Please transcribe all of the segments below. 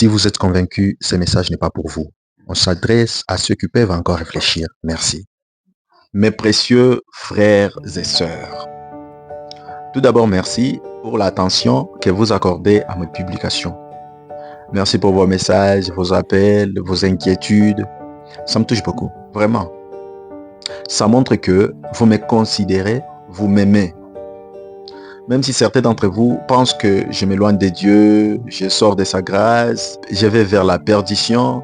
Si vous êtes convaincu, ce message n'est pas pour vous. On s'adresse à ceux qui peuvent encore réfléchir. Merci. Mes précieux frères et sœurs, tout d'abord merci pour l'attention que vous accordez à mes publications. Merci pour vos messages, vos appels, vos inquiétudes. Ça me touche beaucoup, vraiment. Ça montre que vous me considérez, vous m'aimez. Même si certains d'entre vous pensent que je m'éloigne de Dieu, je sors de sa grâce, je vais vers la perdition.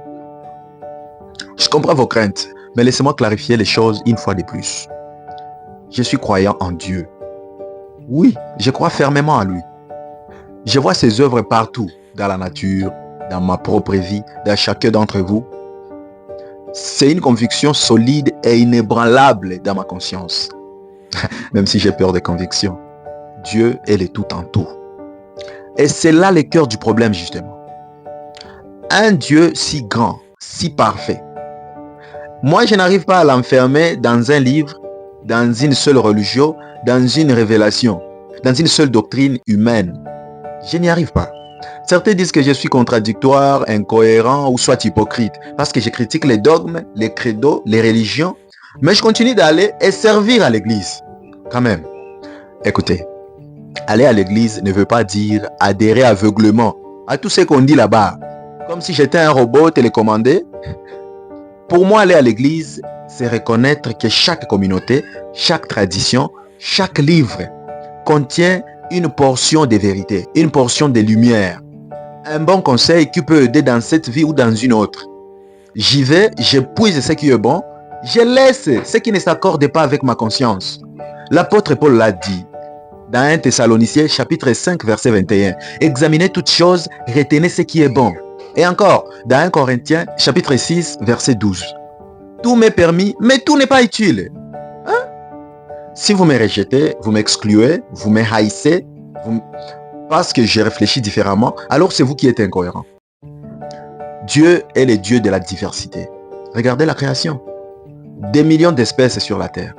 Je comprends vos craintes, mais laissez-moi clarifier les choses une fois de plus. Je suis croyant en Dieu. Oui, je crois fermement en lui. Je vois ses œuvres partout, dans la nature, dans ma propre vie, dans chacun d'entre vous. C'est une conviction solide et inébranlable dans ma conscience. Même si j'ai peur des convictions. Dieu est le tout en tout. Et c'est là le cœur du problème justement. Un Dieu si grand, si parfait. Moi, je n'arrive pas à l'enfermer dans un livre, dans une seule religion, dans une révélation, dans une seule doctrine humaine. Je n'y arrive pas. Certains disent que je suis contradictoire, incohérent ou soit hypocrite parce que je critique les dogmes, les credos, les religions, mais je continue d'aller et servir à l'église. Quand même. Écoutez, aller à l'église ne veut pas dire adhérer aveuglément à tout ce qu'on dit là-bas, comme si j'étais un robot télécommandé. Pour moi, aller à l'église, c'est reconnaître que chaque communauté, chaque tradition, chaque livre contient une portion de vérité, une portion de lumière. Un bon conseil qui peut aider dans cette vie ou dans une autre. J'y vais, je puise ce qui est bon, je laisse ce qui ne s'accorde pas avec ma conscience. L'apôtre Paul l'a dit dans 1 Thessaloniciens chapitre 5 verset 21. Examinez toutes choses, retenez ce qui est bon. Et encore, dans 1 Corinthiens chapitre 6 verset 12. Tout m'est permis, mais tout n'est pas utile. Si vous me rejetez, vous m'excluez, vous me haïssez, parce que je réfléchis différemment, alors c'est vous qui êtes incohérent. Dieu est le Dieu de la diversité. Regardez la création. Des millions d'espèces sur la terre.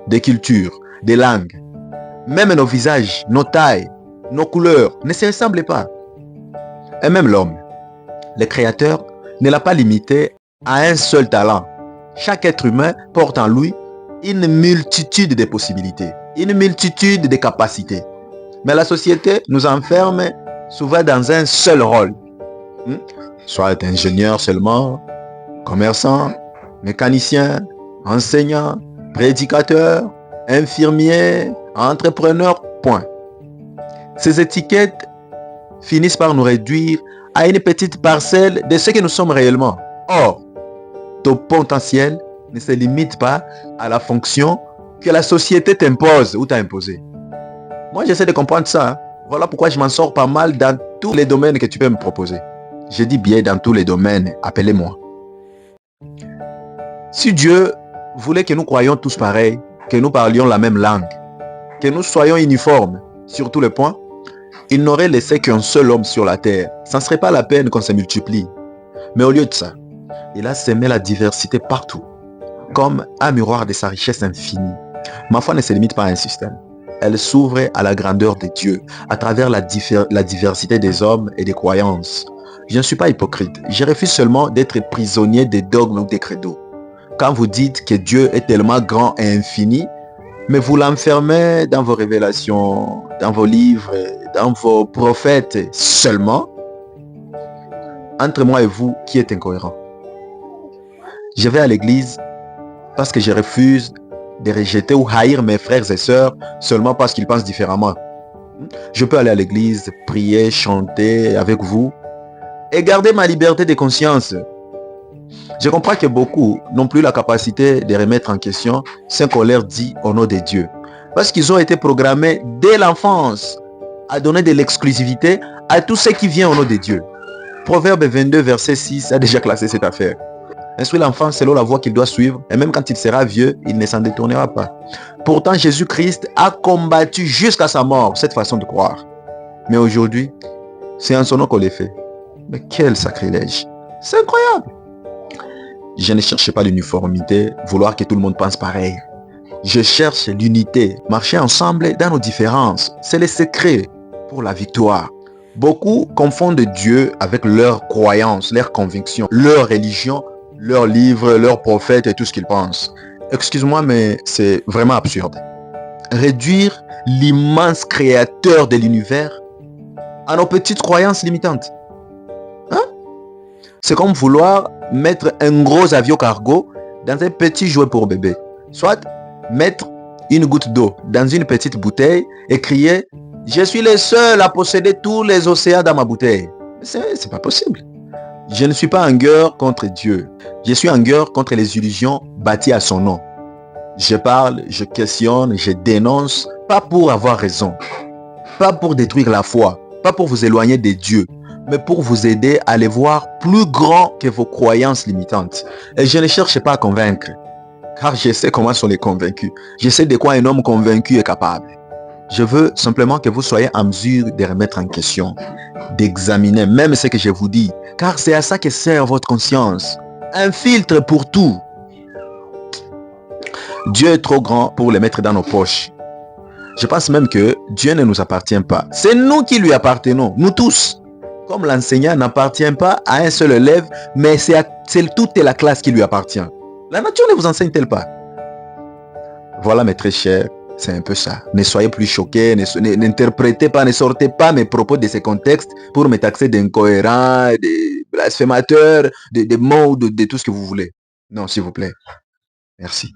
Des cultures, des langues. Même nos visages, nos tailles, nos couleurs ne se ressemblent pas. Et même l'homme, le Créateur, ne l'a pas limité à un seul talent. Chaque être humain porte en lui une multitude de possibilités, une multitude de capacités. Mais la société nous enferme souvent dans un seul rôle. Soit ingénieur seulement, commerçant, mécanicien, enseignant, prédicateur, infirmier, entrepreneur, point. Ces étiquettes finissent par nous réduire à une petite parcelle de ce que nous sommes réellement. Or, ton potentiel ne se limite pas à la fonction que la société t'impose ou t'a imposé. Moi, j'essaie de comprendre ça. Voilà pourquoi je m'en sors pas mal dans tous les domaines que tu peux me proposer. Je dis bien dans tous les domaines, appelez-moi. Si Dieu voulait que nous croyions tous pareil, que nous parlions la même langue, que nous soyons uniformes sur tous les points, il n'aurait laissé qu'un seul homme sur la terre. Ça ne serait pas la peine qu'on se multiplie. Mais au lieu de ça, il a semé la diversité partout, comme un miroir de sa richesse infinie. Ma foi ne se limite pas à un système. Elle s'ouvre à la grandeur de Dieu, à travers la diversité des hommes et des croyances. Je ne suis pas hypocrite. Je refuse seulement d'être prisonnier des dogmes ou des credos. Quand vous dites que Dieu est tellement grand et infini, mais vous l'enfermez dans vos révélations, dans vos livres, dans vos prophètes seulement, entre moi et vous, qui est incohérent? Je vais à l'église parce que je refuse de rejeter ou haïr mes frères et sœurs seulement parce qu'ils pensent différemment. Je peux aller à l'église, prier, chanter avec vous et garder ma liberté de conscience. Je comprends que beaucoup n'ont plus la capacité de remettre en question ce qu'on leur dit au nom de Dieu. Parce qu'ils ont été programmés dès l'enfance à donner de l'exclusivité à tout ce qui vient au nom de Dieu. Proverbe 22 verset 6 a déjà classé cette affaire. Instruis l'enfant selon la voie qu'il doit suivre, et même quand il sera vieux, il ne s'en détournera pas. Pourtant, Jésus-Christ a combattu jusqu'à sa mort cette façon de croire. Mais aujourd'hui, c'est en son nom qu'on les fait. Mais quel sacrilège! C'est incroyable! Je ne cherche pas l'uniformité, vouloir que tout le monde pense pareil. Je cherche l'unité, marcher ensemble dans nos différences. C'est le secret pour la victoire. Beaucoup confondent Dieu avec leurs croyances, leurs convictions, leur religion, leurs livres, leurs prophètes et tout ce qu'ils pensent. Excuse-moi, mais c'est vraiment absurde. Réduire l'immense créateur de l'univers à nos petites croyances limitantes. Hein? C'est comme vouloir mettre un gros avion cargo dans un petit jouet pour bébé. Soit mettre une goutte d'eau dans une petite bouteille et crier « Je suis le seul à posséder tous les océans dans ma bouteille ». C'est pas possible. Je ne suis pas en guerre contre Dieu. Je suis en guerre contre les illusions bâties à son nom. Je parle, je questionne, je dénonce, pas pour avoir raison, pas pour détruire la foi, pas pour vous éloigner de Dieu, mais pour vous aider à les voir plus grands que vos croyances limitantes. Et je ne cherche pas à convaincre, car je sais comment sont les convaincus. Je sais de quoi un homme convaincu est capable. Je veux simplement que vous soyez en mesure de remettre en question, d'examiner même ce que je vous dis, car c'est à ça que sert votre conscience. Un filtre pour tout. Dieu est trop grand pour le mettre dans nos poches. Je pense même que Dieu ne nous appartient pas. C'est nous qui lui appartenons, nous tous. Comme l'enseignant n'appartient pas à un seul élève, mais c'est toute la classe qui lui appartient. La nature ne vous enseigne-t-elle pas? Voilà mes très chers, c'est un peu ça. Ne soyez plus choqués, n'interprétez pas, ne sortez pas mes propos de ces contextes pour me taxer d'incohérent, de blasphémateur, de mots, de tout ce que vous voulez. Non, s'il vous plaît. Merci.